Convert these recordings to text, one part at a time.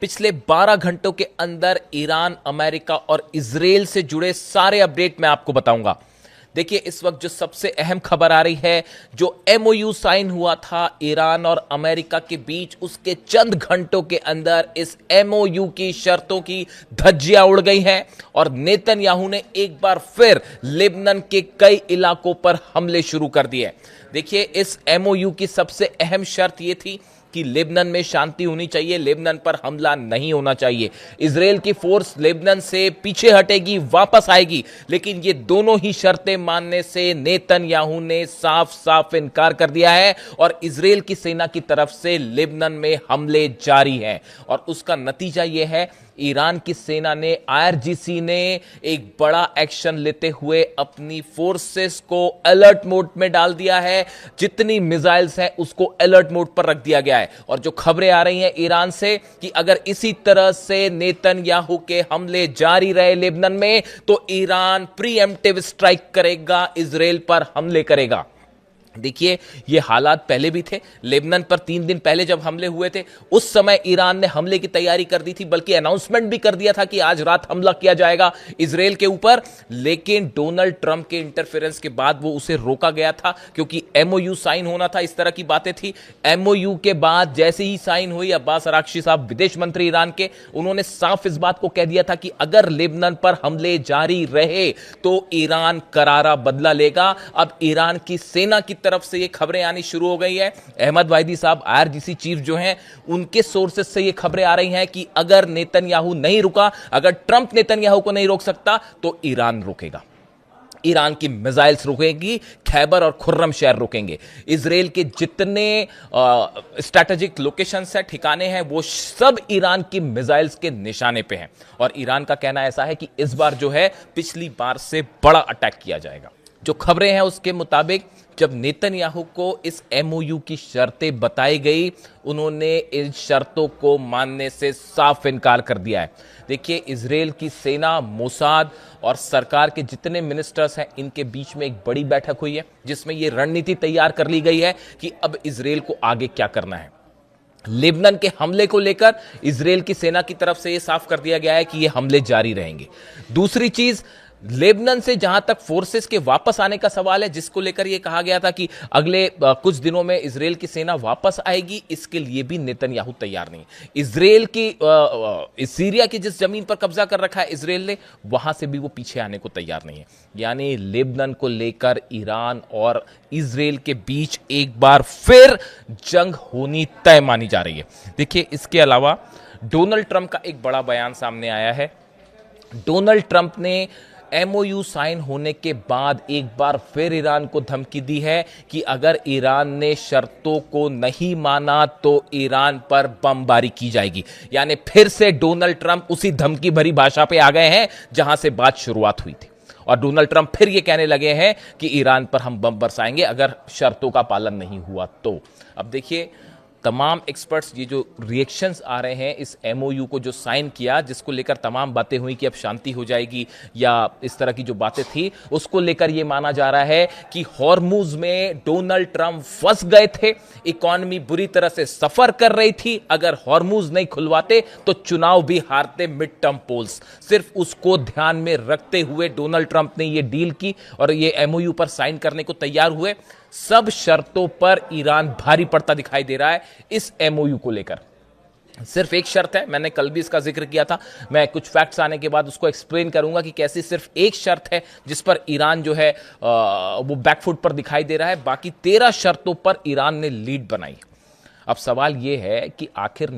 पिछले 12 घंटों के अंदर ईरान, अमेरिका और इजराइल से जुड़े सारे अपडेट मैं आपको बताऊंगा। देखिए, इस वक्त जो सबसे अहम खबर आ रही है, जो एमओयू साइन हुआ था ईरान और अमेरिका के बीच, उसके चंद घंटों के अंदर इस एमओयू की शर्तों की धज्जियां उड़ गई हैं और नेतन्याहू ने एक बार फिर लेबनान के कई इलाकों पर हमले शुरू कर दिए। देखिए, इस एमओयू की सबसे अहम शर्त यह थी कि लेबनान में शांति होनी चाहिए, लेबनान पर हमला नहीं होना चाहिए। इजराइल की फोर्स लेबनान से पीछे हटेगी, वापस आएगी, लेकिन ये दोनों ही शर्तें मानने से नेतन्याहू ने साफ साफ इनकार कर दिया है और इजराइल की सेना की तरफ से लेबनान में हमले जारी हैं। और उसका नतीजा यह है, ईरान की सेना ने, आईआरजीसी ने एक बड़ा एक्शन लेते हुए अपनी फोर्सेस को अलर्ट मोड में डाल दिया है। जितनी मिसाइल्स हैं उसको अलर्ट मोड पर रख दिया गया है। और जो खबरें आ रही हैं ईरान से कि अगर इसी तरह से नेतन्याहू के हमले जारी रहे लेबनान में, तो ईरान प्रीएम्प्टिव स्ट्राइक करेगा, इजराइल पर हमले करेगा। देखिए, ये हालात पहले भी थे। लेबनान पर 3 दिन पहले जब हमले हुए थे, उस समय ईरान ने हमले की तैयारी कर दी थी, बल्कि अनाउंसमेंट भी कर दिया था कि आज रात हमला किया जाएगा इजराइल के ऊपर। लेकिन डोनाल्ड ट्रंप के इंटरफेरेंस के बाद वो उसे रोका गया था, क्योंकि एमओयू साइन होना था, इस तरह की बातें थी। एमओयू के बाद जैसे ही साइन हुई, अब्बास अराक्ची साहब विदेश मंत्री ईरान के, उन्होंने साफ इस बात को कह दिया था कि अगर लेबनान पर हमले जारी रहे तो ईरान करारा बदला लेगा। अब ईरान की सेना की तरफ से ये खबरें आनी शुरू हो गई है। अहमद वाहिदी साहब, आईआरजीसी चीफ जो हैं, उनके सोर्सेस से ये खबरें आ रही हैं कि अगर नेतन्याहू नहीं रुका, अगर ट्रंप नेतन्याहू को नहीं रोक सकता, तो ईरान रोकेगा। ईरान की मिसाइल्स रुकेगी, खैबर और खुर्रम शहर रुकेंगे। इजराइल के जितने स्ट्रैटेजिक लोकेशंस हैं, ठिकाने हैं, वो सब ईरान की मिसाइल्स के निशाने पे हैं। और ईरान का कहना ऐसा है कि इस बार जो है पिछली बार से बड़ा अटैक किया जाएगा। जो खबरें हैं उसके मुताबिक जब नेतन्याहू को इस एमओयू की शर्तें बताई गई, उन्होंने इन शर्तों को मानने से साफ इनकार कर दिया है। देखिए, इजराइल की सेना, मोसाद और सरकार के जितने मिनिस्टर्स हैं, इनके बीच में एक बड़ी बैठक हुई है, जिसमें यह रणनीति तैयार कर ली गई है कि अब इजराइल को आगे क्या करना है। लेबनान के हमले को लेकर इजराइल की सेना की तरफ से यह साफ कर दिया गया है कि यह हमले जारी रहेंगे। दूसरी चीज, लेबनान से जहां तक फोर्सेस के वापस आने का सवाल है, जिसको लेकर यह कहा गया था कि अगले कुछ दिनों में इजराइल की सेना वापस आएगी, इसके लिए भी नेतन्याहू तैयार नहीं। इजराइल की सीरिया की जिस जमीन पर कब्जा कर रखा है इजराइल ने, वहां से भी वो पीछे आने को तैयार नहीं है। यानी लेबनान को लेकर ईरान और इजराइल के बीच एक बार फिर जंग होनी तय मानी जा रही है। देखिए, इसके अलावा डोनाल्ड ट्रंप का एक बड़ा बयान सामने आया है। डोनाल्ड ट्रंप ने एमओयू साइन होने के बाद एक बार फिर ईरान को धमकी दी है कि अगर ईरान ने शर्तों को नहीं माना तो ईरान पर बमबारी की जाएगी। यानी फिर से डोनाल्ड ट्रंप उसी धमकी भरी भाषा पे आ गए हैं जहां से बात शुरुआत हुई थी। और डोनाल्ड ट्रंप फिर ये कहने लगे हैं कि ईरान पर हम बम बरसाएंगे अगर शर्तों का पालन नहीं हुआ तो। अब देखिए, तमाम एक्सपर्ट्स, ये जो रिएक्शंस आ रहे हैं इस एमओयू को जो साइन किया, जिसको लेकर तमाम बातें हुई कि अब शांति हो जाएगी या इस तरह की जो बातें थी, उसको लेकर यह माना जा रहा है कि हॉर्मुज में डोनाल्ड ट्रंप फंस गए थे। इकॉनमी बुरी तरह से सफर कर रही थी। अगर हॉर्मुज नहीं खुलवाते तो चुनाव भी हारते मिड टर्म पोल्स। सिर्फ उसको ध्यान में रखते हुए डोनाल्ड ट्रंप ने यह डील की और ये एमओयू पर साइन करने को तैयार हुए। सब शर्तों पर ईरान भारी पड़ता दिखाई दे रहा है इस एमओयू को लेकर। सिर्फ एक शर्त है, मैंने कल भी इसका जिक्र किया था, मैं कुछ फैक्ट्स आने के बाद उसको एक्सप्लेन करूंगा कि कैसे सिर्फ एक शर्त है जिस पर ईरान जो है वो बैकफुट पर दिखाई दे रहा है। बाकी 13 शर्तों पर ईरान ने लीड बनाई। अब सवाल यह है कि आखिर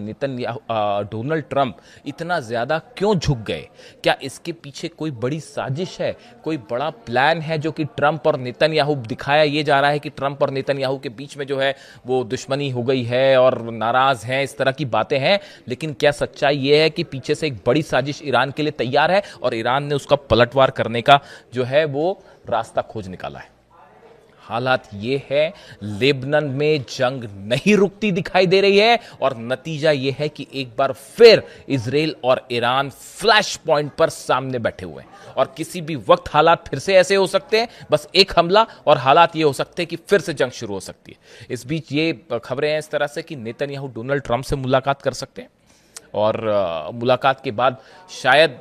डोनाल्ड ट्रंप इतना ज्यादा क्यों झुक गए? क्या इसके पीछे कोई बड़ी साजिश है, कोई बड़ा प्लान है जो कि ट्रंप और नेतन्याहू, दिखाया यह जा रहा है कि ट्रंप और नेतन्याहू के बीच में जो है वो दुश्मनी हो गई है और नाराज हैं, इस तरह की बातें हैं। लेकिन क्या सच्चाई यह है कि पीछे से एक बड़ी साजिश ईरान के लिए तैयार है और ईरान ने उसका पलटवार करने का जो है वो रास्ता खोज निकाला है? हालात ये है, लेबनान में जंग नहीं रुकती दिखाई दे रही है और नतीजा ये है कि एक बार फिर इजराइल और ईरान फ्लैश पॉइंट पर सामने बैठे हुए हैं और किसी भी वक्त हालात फिर से ऐसे हो सकते हैं। बस एक हमला और हालात ये हो सकते हैं कि फिर से जंग शुरू हो सकती है। इस बीच ये खबरें हैं इस तरह से कि नेतन्याहू डोनाल्ड ट्रंप से मुलाकात कर सकते हैं और मुलाकात के बाद शायद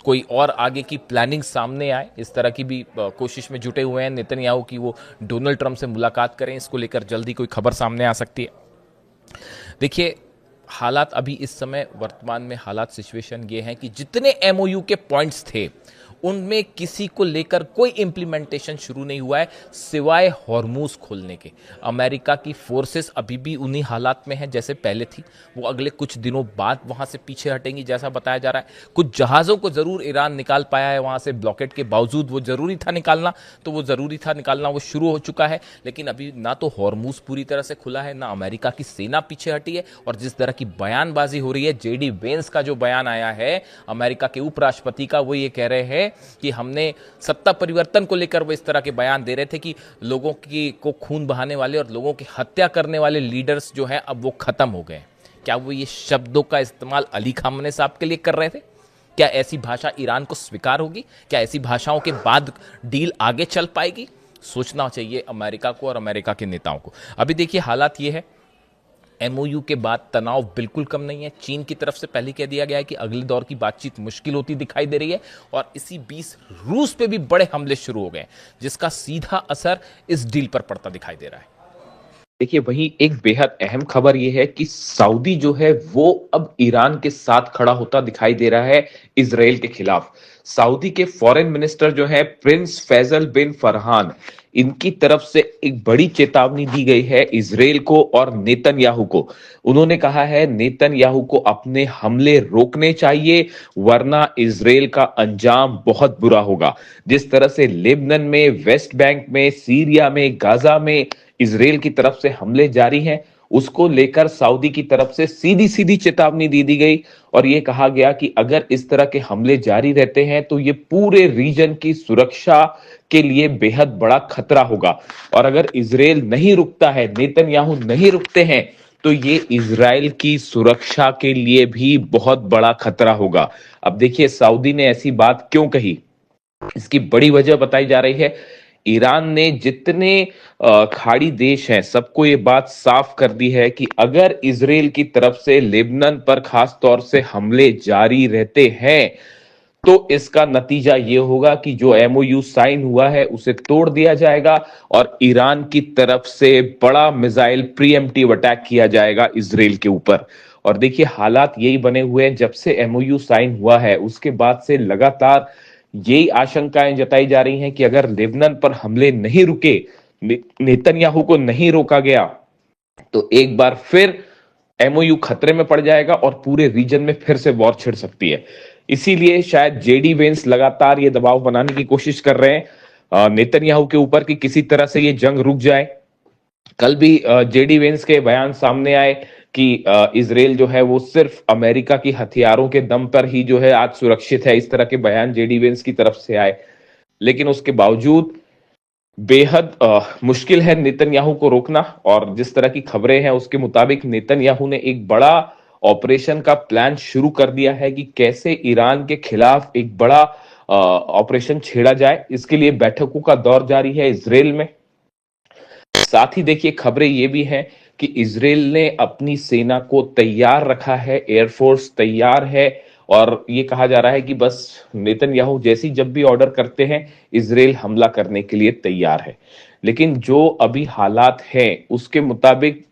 कोई और आगे की प्लानिंग सामने आए। इस तरह की भी कोशिश में जुटे हुए हैं नेतन्याहू की वो डोनाल्ड ट्रंप से मुलाकात करें। इसको लेकर जल्दी कोई खबर सामने आ सकती है। देखिए, हालात अभी इस समय वर्तमान में हालात सिचुएशन ये है कि जितने एमओयू के पॉइंट्स थे उनमें किसी को लेकर कोई इंप्लीमेंटेशन शुरू नहीं हुआ है सिवाय हॉर्मूज खोलने के। अमेरिका की फोर्सेस अभी भी उन्हीं हालात में हैं जैसे पहले थी। वो अगले कुछ दिनों बाद वहां से पीछे हटेंगी जैसा बताया जा रहा है। कुछ जहाज़ों को ज़रूर ईरान निकाल पाया है वहां से, ब्लॉकेट के बावजूद। वो ज़रूरी था निकालना, तो वो ज़रूरी था निकालना, वो शुरू हो चुका है। लेकिन अभी ना तो हॉर्मूज पूरी तरह से खुला है, ना अमेरिका की सेना पीछे हटी है। और जिस तरह की बयानबाजी हो रही है, जेडी वेंस का जो बयान आया है अमेरिका के उपराष्ट्रपति का, वो ये कह रहे हैं कि हमने सत्ता परिवर्तन को लेकर, वो इस तरह के बयान दे रहे थे कि लोगों की को खून बहाने वाले और लोगों की हत्या करने वाले लीडर्स जो हैं अब वो खत्म हो गए। क्या वो ये शब्दों का इस्तेमाल अली खामने साहब के लिए कर रहे थे? क्या ऐसी भाषा ईरान को स्वीकार होगी? क्या ऐसी भाषाओं के बाद डील आगे चल पाएगी? सोचना चाहिए अमेरिका को और अमेरिका के नेताओं को। अभी देखिए हालात ये है, एमओयू के बाद तनाव बिल्कुल कम नहीं है। चीन की तरफ से पहले कह दिया गया है कि अगले दौर की बातचीत मुश्किल होती दिखाई दे रही है। और इसी बीच रूस पे भी बड़े हमले शुरू हो गए जिसका सीधा असर इस डील पर पड़ता दिखाई दे रहा है। देखिए, वहीं एक बेहद अहम खबर यह है कि सऊदी जो है वो अब ईरान के साथ खड़ा होता दिखाई दे रहा है इजराइल के खिलाफ। सऊदी के फॉरेन मिनिस्टर जो है प्रिंस फैजल बिन फरहान, इनकी तरफ से एक बड़ी चेतावनी दी गई है इजराइल को और नेतन्याहू को। उन्होंने कहा है नेतन्याहू को अपने हमले रोकने चाहिए, वरना इजराइल का अंजाम बहुत बुरा होगा। जिस तरह से लेबनान में, वेस्ट बैंक में, सीरिया में, गाजा में इजराइल की तरफ से हमले जारी हैं, उसको लेकर सऊदी की तरफ से सीधी सीधी चेतावनी दे दी गई और यह कहा गया कि अगर इस तरह के हमले जारी रहते हैं तो ये पूरे रीजन की सुरक्षा के लिए बेहद बड़ा खतरा होगा। और अगर इजराइल नहीं रुकता है, नेतन्याहू नहीं रुकते हैं, तो ये इजराइल की सुरक्षा के लिए भी बहुत बड़ा खतरा होगा। अब देखिए सऊदी ने ऐसी बात क्यों कही, इसकी बड़ी वजह बताई जा रही है। ईरान ने जितने खाड़ी देश हैं सबको ये बात साफ कर दी है कि अगर इजराइल की तरफ से लेबनान पर खास तौर से हमले जारी रहते हैं तो इसका नतीजा ये होगा कि जो एमओयू साइन हुआ है उसे तोड़ दिया जाएगा और ईरान की तरफ से बड़ा मिसाइल प्रीएम्प्टिव अटैक किया जाएगा इजराइल के ऊपर। और देखिए हालात यही बने हुए हैं, जब से एमओयू साइन हुआ है उसके बाद से लगातार यही आशंकाएं जताई जा रही हैं कि अगर लेबनान पर हमले नहीं रुके, नेतन्याहू को नहीं रोका गया, तो एक बार फिर एमओयू खतरे में पड़ जाएगा और पूरे रीजन में फिर से वॉर छिड़ सकती है। इसीलिए शायद जेडी वेंस लगातार ये दबाव बनाने की कोशिश कर रहे हैं नेतन्याहू के ऊपर कि किसी तरह से ये जंग रुक जाए। कल भी जेडी वेंस के बयान सामने आए कि इजराइल जो है वो सिर्फ अमेरिका की हथियारों के दम पर ही जो है आज सुरक्षित है। इस तरह के बयान जेडी वेंस की तरफ से आए, लेकिन उसके बावजूद बेहद मुश्किल है नेतन्याहू को रोकना। और जिस तरह की खबरें हैं उसके मुताबिक नेतन्याहू ने एक बड़ा ऑपरेशन का प्लान शुरू कर दिया है कि कैसे ईरान के खिलाफ एक बड़ा ऑपरेशन छेड़ा जाए। इसके लिए बैठकों का दौर जारी है इजराइल में। साथ ही देखिए खबरें ये भी हैं कि इजराइल ने अपनी सेना को तैयार रखा है, एयरफोर्स तैयार है और ये कहा जा रहा है कि बस नेतन्याहू जैसी जब भी ऑर्डर करते हैं इजराइल हमला करने के लिए तैयार है। लेकिन जो अभी हालात हैं उसके मुताबिक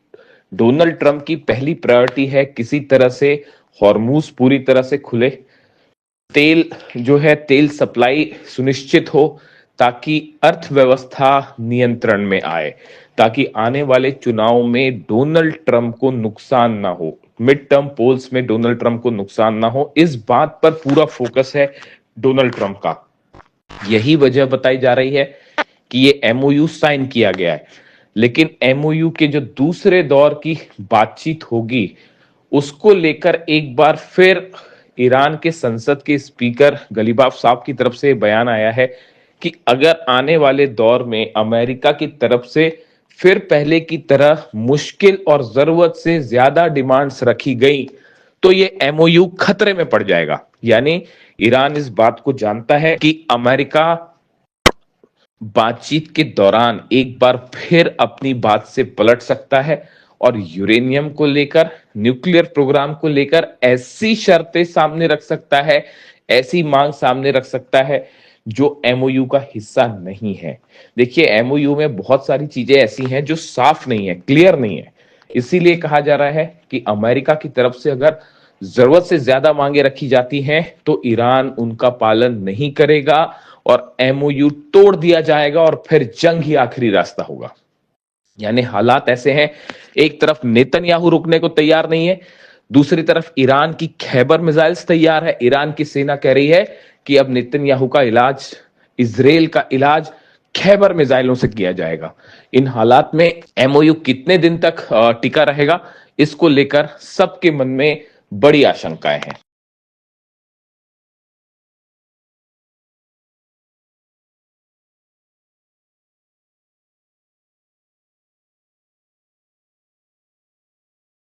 डोनाल्ड ट्रंप की पहली प्रायोरिटी है किसी तरह से हॉर्मूज पूरी तरह से खुले, तेल जो है तेल सप्लाई सुनिश्चित हो ताकि अर्थव्यवस्था नियंत्रण में आए, ताकि आने वाले चुनाव में डोनाल्ड ट्रंप को नुकसान ना हो, मिड टर्म पोल्स में डोनाल्ड ट्रंप को नुकसान ना हो। इस बात पर पूरा फोकस है डोनाल्ड ट्रंप का। यही वजह बताई जा रही है कि ये एमओयू साइन किया गया है, लेकिन एमओयू के जो दूसरे दौर की बातचीत होगी उसको लेकर एक बार फिर ईरान के संसद के स्पीकर गलीबाफ साहब की तरफ से बयान आया है कि अगर आने वाले दौर में अमेरिका की तरफ से फिर पहले की तरह मुश्किल और जरूरत से ज्यादा डिमांड्स रखी गई तो ये एमओयू खतरे में पड़ जाएगा। यानी ईरान इस बात को जानता है कि अमेरिका बातचीत के दौरान एक बार फिर अपनी बात से पलट सकता है और यूरेनियम को लेकर, न्यूक्लियर प्रोग्राम को लेकर ऐसी शर्तें सामने रख सकता है, ऐसी मांग सामने रख सकता है जो एमओयू का हिस्सा नहीं है। देखिए, एमओयू में बहुत सारी चीजें ऐसी हैं जो साफ नहीं है, क्लियर नहीं है। इसीलिए कहा जा रहा है कि अमेरिका की तरफ से अगर जरूरत से ज्यादा मांगे रखी जाती हैं तो ईरान उनका पालन नहीं करेगा और एमओयू तोड़ दिया जाएगा और फिर जंग ही आखिरी रास्ता होगा। यानी हालात ऐसे हैं, एक तरफ नेतन्याहू रुकने को तैयार नहीं है, दूसरी तरफ ईरान की खैबर मिसाइल्स तैयार है। ईरान की सेना कह रही है कि अब नेतन्याहू का इलाज, इजराइल का इलाज खैबर मिसाइलों से किया जाएगा। इन हालात में एमओयू कितने दिन तक टिका रहेगा, इसको लेकर सबके मन में बड़ी आशंकाएं हैं।